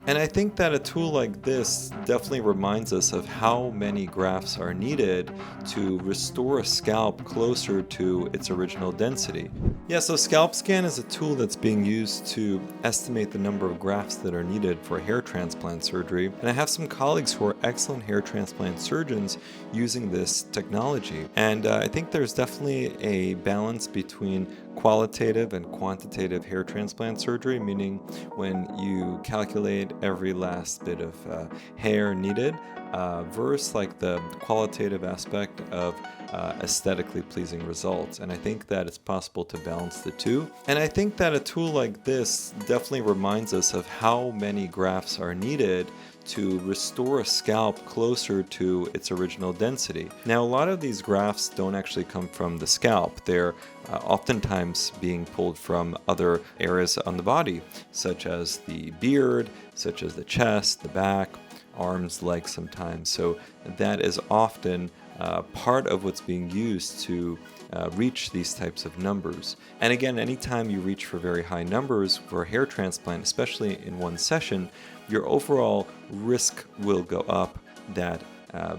And I think that a tool like this definitely reminds us of how many grafts are needed to restore a scalp closer to its original density. Yeah, so scalp scan is a tool that's being used to estimate the number of grafts that are needed for hair transplant surgery. And I have some colleagues who are excellent hair transplant surgeons using this technology. And I think there's definitely a balance between qualitative and quantitative hair transplant surgery, meaning when you calculate every last bit of hair needed, versus like the qualitative aspect of aesthetically pleasing results. And I think that it's possible to balance the two. And I think that a tool like this definitely reminds us of how many grafts are needed to restore a scalp closer to its original density. Now, a lot of these grafts don't actually come from the scalp. They're oftentimes being pulled from other areas on the body, such as the beard, such as the chest, the back, arms, legs sometimes. So that is often part of what's being used to reach these types of numbers. And again, anytime you reach for very high numbers for a hair transplant, especially in one session, your overall risk will go up that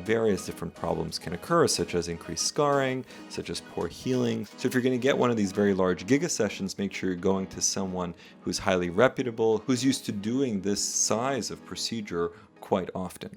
various different problems can occur, such as increased scarring, such as poor healing. So if you're going to get one of these very large giga sessions, make sure you're going to someone who's highly reputable, who's used to doing this size of procedure quite often.